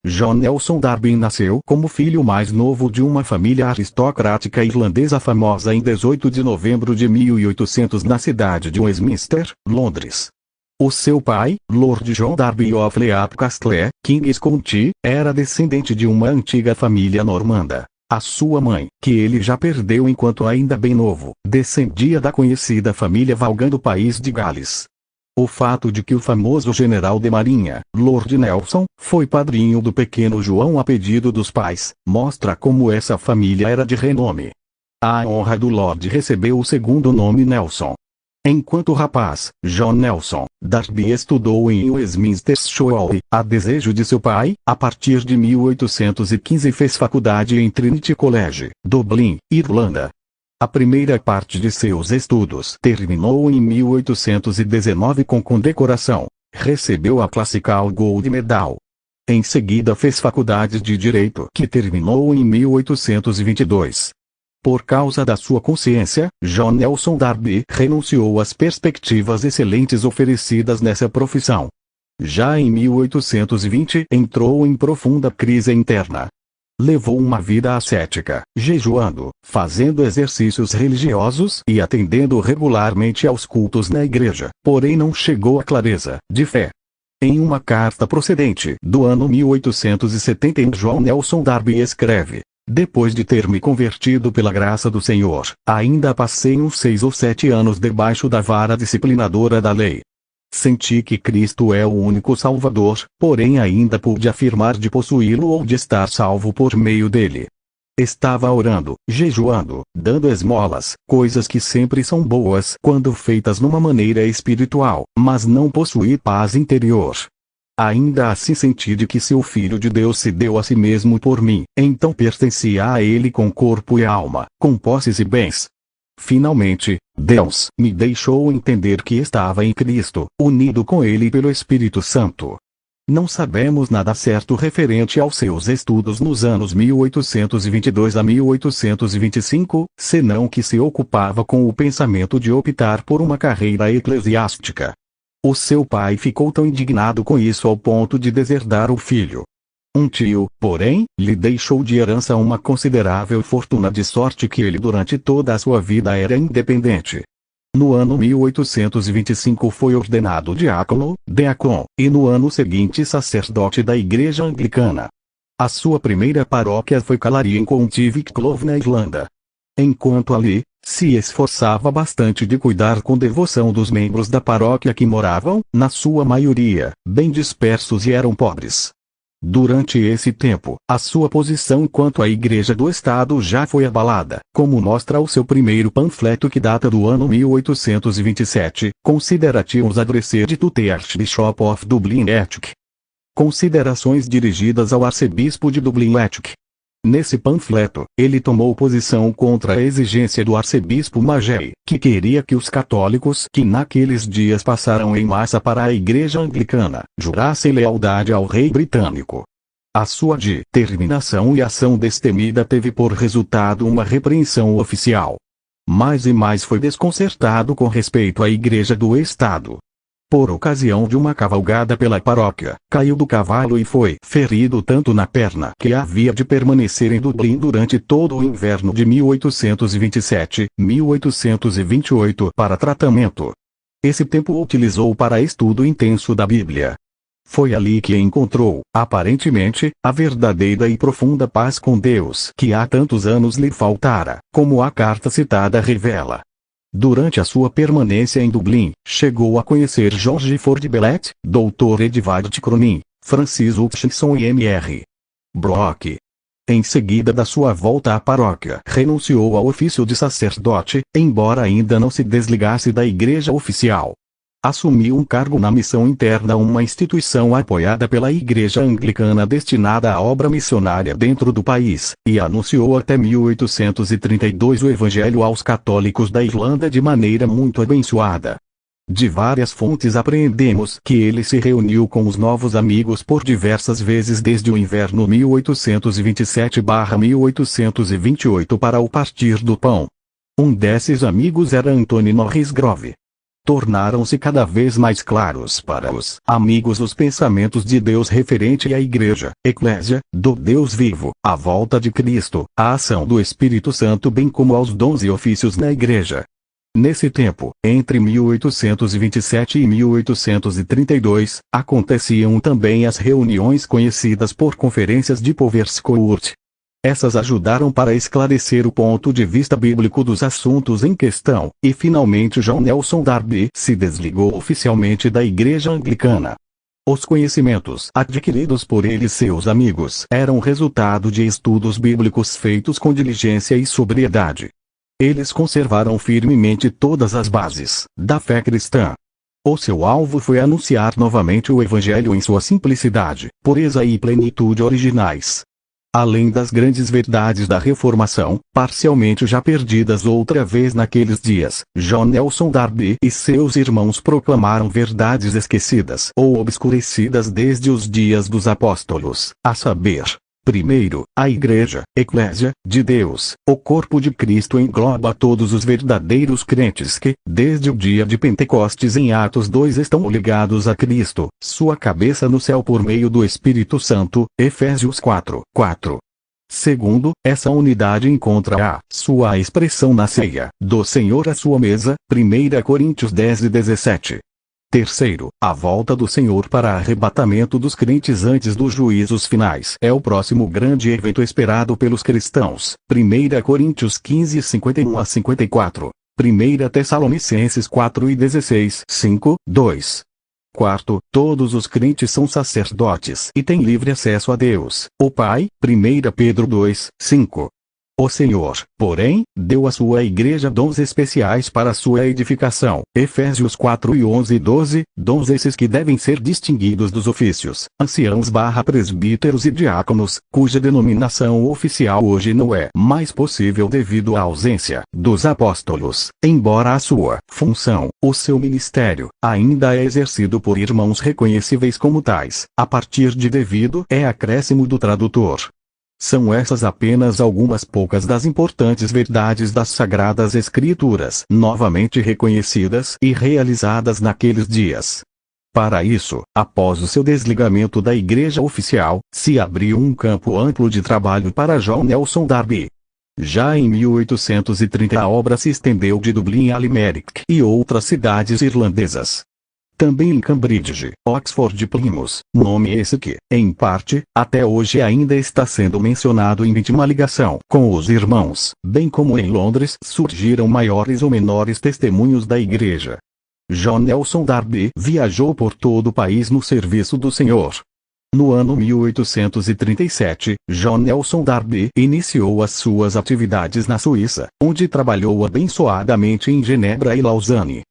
John Nelson Darby nasceu como filho mais novo de uma família aristocrática irlandesa famosa em 18 de novembro de 1800 na cidade de Westminster, Londres. O seu pai, Lord John Darby of Leap Castle, King's County, era descendente de uma antiga família normanda. A sua mãe, que ele já perdeu enquanto ainda bem novo, descendia da conhecida família Vaughan do país de Gales. O fato de que o famoso general de marinha, Lord Nelson, foi padrinho do pequeno João a pedido dos pais, mostra como essa família era de renome. A honra do Lord recebeu o segundo nome Nelson. Enquanto rapaz, John Nelson Darby estudou em Westminster School, a desejo de seu pai. A partir de 1815 fez faculdade em Trinity College, Dublin, Irlanda. A primeira parte de seus estudos terminou em 1819 com condecoração. Recebeu a Classical Gold Medal. Em seguida fez faculdade de Direito, que terminou em 1822. Por causa da sua consciência, John Nelson Darby renunciou às perspectivas excelentes oferecidas nessa profissão. Já em 1820 entrou em profunda crise interna. Levou uma vida ascética, jejuando, fazendo exercícios religiosos e atendendo regularmente aos cultos na igreja, porém não chegou à clareza de fé. Em uma carta procedente do ano 1871, John Nelson Darby escreve: depois de ter me convertido pela graça do Senhor, ainda passei uns 6 ou 7 anos debaixo da vara disciplinadora da lei. Senti que Cristo é o único Salvador, porém ainda pude afirmar de possuí-lo ou de estar salvo por meio dele. Estava orando, jejuando, dando esmolas, coisas que sempre são boas quando feitas numa maneira espiritual, mas não possuí paz interior. Ainda assim senti de que se o Filho de Deus se deu a si mesmo por mim, então pertencia a ele com corpo e alma, com posses e bens. Finalmente, Deus me deixou entender que estava em Cristo, unido com ele pelo Espírito Santo. Não sabemos nada certo referente aos seus estudos nos anos 1822 a 1825, senão que se ocupava com o pensamento de optar por uma carreira eclesiástica. O seu pai ficou tão indignado com isso ao ponto de deserdar o filho. Um tio, porém, lhe deixou de herança uma considerável fortuna, de sorte que ele durante toda a sua vida era independente. No ano 1825 foi ordenado diácono, e no ano seguinte sacerdote da Igreja Anglicana. A sua primeira paróquia foi Calary em County Wicklow, na Irlanda. Enquanto ali, se esforçava bastante de cuidar com devoção dos membros da paróquia que moravam, na sua maioria, bem dispersos e eram pobres. Durante esse tempo, a sua posição quanto à Igreja do Estado já foi abalada, como mostra o seu primeiro panfleto que data do ano 1827, Considerations Addressed to the Archbishop of Dublin Ethic. Considerações dirigidas ao arcebispo de Dublin Ethic. Nesse panfleto, ele tomou posição contra a exigência do arcebispo Mackay, que queria que os católicos que naqueles dias passaram em massa para a Igreja Anglicana, jurassem lealdade ao rei britânico. A sua determinação e ação destemida teve por resultado uma repreensão oficial. Mais e mais foi desconcertado com respeito à Igreja do Estado. Por ocasião de uma cavalgada pela paróquia, caiu do cavalo e foi ferido tanto na perna que havia de permanecer em Dublin durante todo o inverno de 1827-1828 para tratamento. Esse tempo utilizou para estudo intenso da Bíblia. Foi ali que encontrou, aparentemente, a verdadeira e profunda paz com Deus que há tantos anos lhe faltara, como a carta citada revela. Durante a sua permanência em Dublin, chegou a conhecer George Ford Bellet, Dr. Edward Cronin, Francis Hutchinson e M.R. Brock. Em seguida da sua volta à paróquia, renunciou ao ofício de sacerdote, embora ainda não se desligasse da igreja oficial. Assumiu um cargo na missão interna, uma instituição apoiada pela Igreja Anglicana destinada à obra missionária dentro do país, e anunciou até 1832 o Evangelho aos católicos da Irlanda de maneira muito abençoada. De várias fontes apreendemos que ele se reuniu com os novos amigos por diversas vezes desde o inverno 1827-1828 para o partir do pão. Um desses amigos era Anthony Norris Grove. tornaram-se cada vez mais claros para os amigos os pensamentos de Deus referente à Igreja, Eclésia, do Deus vivo, a volta de Cristo, a ação do Espírito Santo bem como aos dons e ofícios na Igreja. Nesse tempo, entre 1827 e 1832, aconteciam também as reuniões conhecidas por Conferências de Poverscourt. Essas ajudaram para esclarecer o ponto de vista bíblico dos assuntos em questão, e finalmente John Nelson Darby se desligou oficialmente da Igreja Anglicana. Os conhecimentos adquiridos por ele e seus amigos eram resultado de estudos bíblicos feitos com diligência e sobriedade. Eles conservaram firmemente todas as bases da fé cristã. O seu alvo foi anunciar novamente o Evangelho em sua simplicidade, pureza e plenitude originais. Além das grandes verdades da Reformação, parcialmente já perdidas outra vez naqueles dias, John Nelson Darby e seus irmãos proclamaram verdades esquecidas ou obscurecidas desde os dias dos apóstolos, a saber: primeiro, a Igreja, Eclésia, de Deus, o corpo de Cristo engloba todos os verdadeiros crentes que, desde o dia de Pentecostes em Atos 2 estão ligados a Cristo, sua cabeça no céu por meio do Espírito Santo, Efésios 4:4. Segundo, essa unidade encontra a sua expressão na ceia do Senhor à sua mesa, 1 Coríntios 10:17. Terceiro, a volta do Senhor para arrebatamento dos crentes antes dos juízos finais é o próximo grande evento esperado pelos cristãos. 1 Coríntios 15:51-54. 1 Tessalonicenses 4:16. 5:2. Quarto, todos os crentes são sacerdotes e têm livre acesso a Deus, o Pai. 1 Pedro 2:5. O Senhor, porém, deu à sua igreja dons especiais para sua edificação. Efésios 4:11-12, dons esses que devem ser distinguidos dos ofícios, anciãos/presbíteros e diáconos, cuja denominação oficial hoje não é mais possível devido à ausência dos apóstolos, embora a sua função, o seu ministério, ainda é exercido por irmãos reconhecíveis como tais, a partir de devido é acréscimo do tradutor. São essas apenas algumas poucas das importantes verdades das Sagradas Escrituras, novamente reconhecidas e realizadas naqueles dias. Para isso, após o seu desligamento da igreja oficial, se abriu um campo amplo de trabalho para John Nelson Darby. Já em 1830 a obra se estendeu de Dublin a Limerick e outras cidades irlandesas. Também em Cambridge, Oxford e Plymouth, nome esse que, em parte, até hoje ainda está sendo mencionado em íntima ligação com os irmãos, bem como em Londres surgiram maiores ou menores testemunhos da igreja. John Nelson Darby viajou por todo o país no serviço do Senhor. No ano 1837, John Nelson Darby iniciou as suas atividades na Suíça, onde trabalhou abençoadamente em Genebra e Lausanne.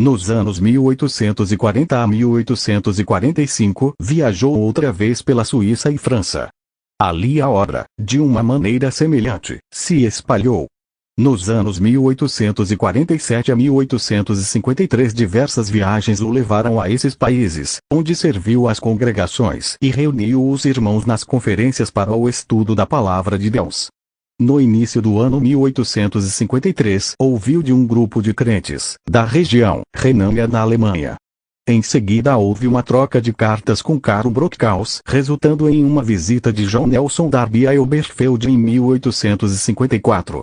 Nos anos 1840 a 1845, viajou outra vez pela Suíça e França. Ali a obra, de uma maneira semelhante, se espalhou. Nos anos 1847 a 1853 diversas viagens o levaram a esses países, onde serviu às congregações e reuniu os irmãos nas conferências para o estudo da Palavra de Deus. No início do ano 1853, ouviu de um grupo de crentes, da região Renânia na Alemanha. Em seguida houve uma troca de cartas com Karl Brockhaus, resultando em uma visita de John Nelson Darby a Elberfeld em 1854.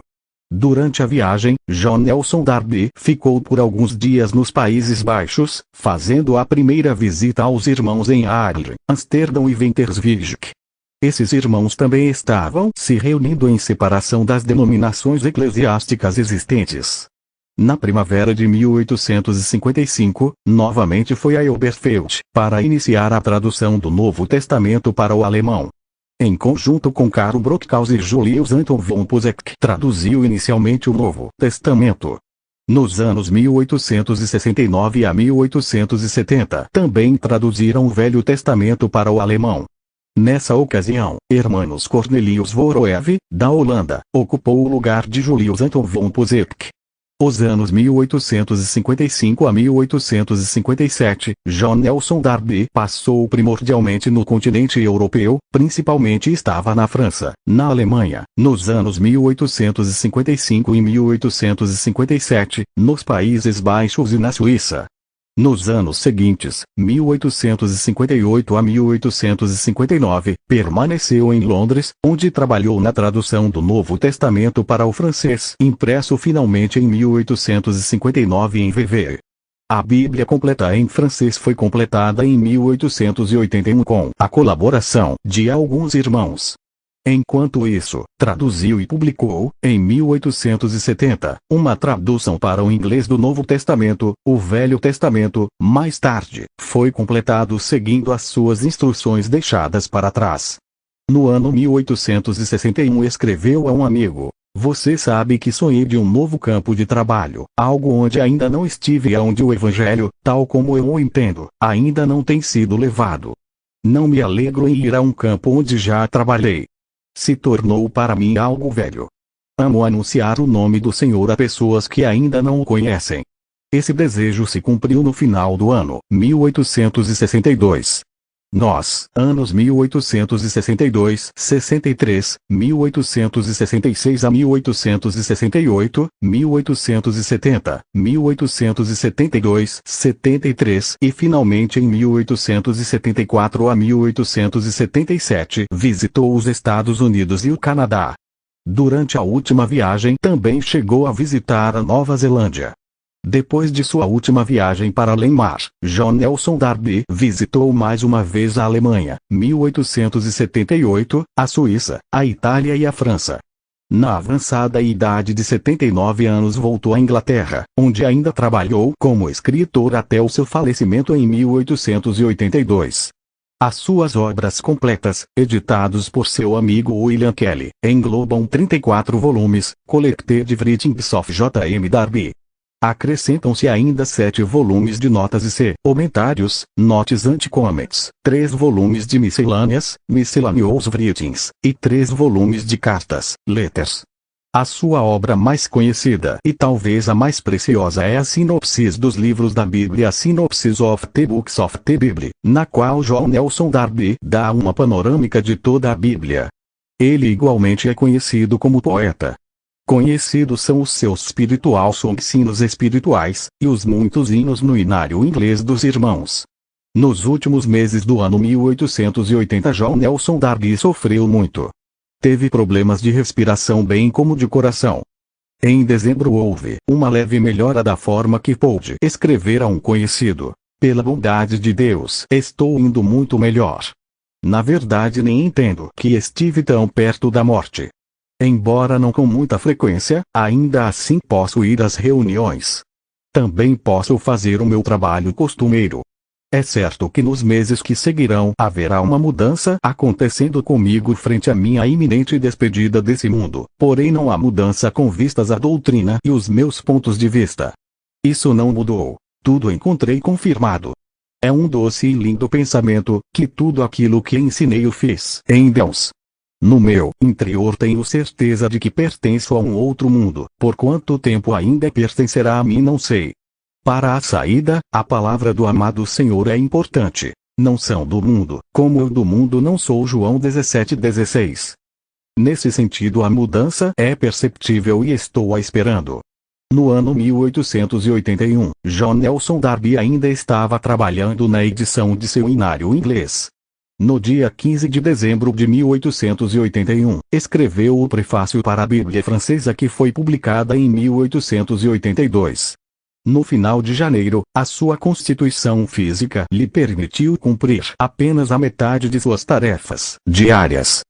Durante a viagem, John Nelson Darby ficou por alguns dias nos Países Baixos, fazendo a primeira visita aos irmãos em Haarlem, Amsterdão e Winterswijk. Esses irmãos também estavam se reunindo em separação das denominações eclesiásticas existentes. Na primavera de 1855, novamente foi a Elberfeld, para iniciar a tradução do Novo Testamento para o alemão. Em conjunto com Karl Brockhaus e Julius Anton von Puseck, traduziu inicialmente o Novo Testamento. Nos anos 1869 a 1870, também traduziram o Velho Testamento para o alemão. Nessa ocasião, Hermanus Cornelius Voorhoeve, da Holanda, ocupou o lugar de Julius Anton von Puseck. Os anos 1855 a 1857, John Nelson Darby passou primordialmente no continente europeu, principalmente estava na França, na Alemanha, nos anos 1855 e 1857, nos Países Baixos e na Suíça. Nos anos seguintes, 1858 a 1859, permaneceu em Londres, onde trabalhou na tradução do Novo Testamento para o francês, impresso finalmente em 1859 em VV. A Bíblia completa em francês foi completada em 1881 com a colaboração de alguns irmãos. Enquanto isso, traduziu e publicou, em 1870, uma tradução para o inglês do Novo Testamento, o Velho Testamento. Mais tarde, foi completado seguindo as suas instruções deixadas para trás. No ano 1861 escreveu a um amigo: "Você sabe que sonhei de um novo campo de trabalho, algo onde ainda não estive e onde o Evangelho, tal como eu o entendo, ainda não tem sido levado. Não me alegro em ir a um campo onde já trabalhei. Se tornou para mim algo velho. Amo anunciar o nome do Senhor a pessoas que ainda não o conhecem." Esse desejo se cumpriu no final do ano 1862. Nós, anos 1862, 63, 1866 a 1868, 1870, 1872, 73 e finalmente em 1874 a 1877 visitou os Estados Unidos e o Canadá. Durante a última viagem também chegou a visitar a Nova Zelândia. Depois de sua última viagem para além-mar, John Nelson Darby visitou mais uma vez a Alemanha, 1878, a Suíça, a Itália e a França. Na avançada idade de 79 anos voltou à Inglaterra, onde ainda trabalhou como escritor até o seu falecimento em 1882. As suas obras completas, editados por seu amigo William Kelly, englobam 34 volumes, Collected Writings of J.M. Darby. Acrescentam-se ainda 7 volumes de notas e comentários, Notes and Comments, 3 volumes de miscelâneas, Miscellaneous Writings, e 3 volumes de cartas, Letters. A sua obra mais conhecida e talvez a mais preciosa é a sinopse dos livros da Bíblia, a Synopsis of the Books of the Bible, na qual John Nelson Darby dá uma panorâmica de toda a Bíblia. Ele igualmente é conhecido como poeta. Conhecidos são os seus spiritual songs, hinos espirituais, e os muitos hinos no hinário inglês dos irmãos. Nos últimos meses do ano 1880 John Nelson Darby sofreu muito. Teve problemas de respiração bem como de coração. Em dezembro houve uma leve melhora da forma que pôde escrever a um conhecido: "Pela bondade de Deus, estou indo muito melhor. Na verdade nem entendo que estive tão perto da morte. Embora não com muita frequência, ainda assim posso ir às reuniões. Também posso fazer o meu trabalho costumeiro. É certo que nos meses que seguirão haverá uma mudança acontecendo comigo frente à minha iminente despedida desse mundo, porém não há mudança com vistas à doutrina e os meus pontos de vista. Isso não mudou, tudo encontrei confirmado. É um doce e lindo pensamento, que tudo aquilo que ensinei o fiz em Deus. No meu interior tenho certeza de que pertenço a um outro mundo, por quanto tempo ainda pertencerá a mim não sei. Para a saída, a palavra do amado Senhor é importante. Não são do mundo, como eu do mundo não sou. João 17:16. Nesse sentido a mudança é perceptível e estou a esperando. No ano 1881, John Nelson Darby ainda estava trabalhando na edição de seu hinário inglês. No dia 15 de dezembro de 1881, escreveu o prefácio para a Bíblia francesa que foi publicada em 1882. No final de janeiro, a sua constituição física lhe permitiu cumprir apenas a metade de suas tarefas diárias.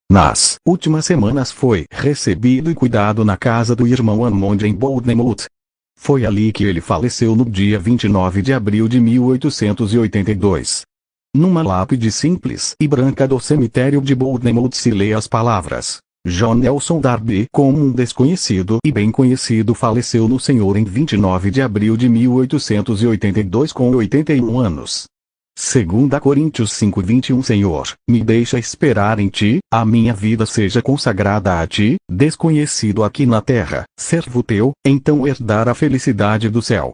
Nas últimas semanas foi recebido e cuidado na casa do irmão Hammond em Bournemouth. Foi ali que ele faleceu no dia 29 de abril de 1882. Numa lápide simples e branca do cemitério de Bournemouth se lê as palavras: John Nelson Darby, como um desconhecido e bem conhecido, faleceu no Senhor em 29 de abril de 1882 com 81 anos. 2 Coríntios 5:21 Senhor, me deixa esperar em Ti, a minha vida seja consagrada a Ti, desconhecido aqui na terra, servo Teu, então herdar a felicidade do céu.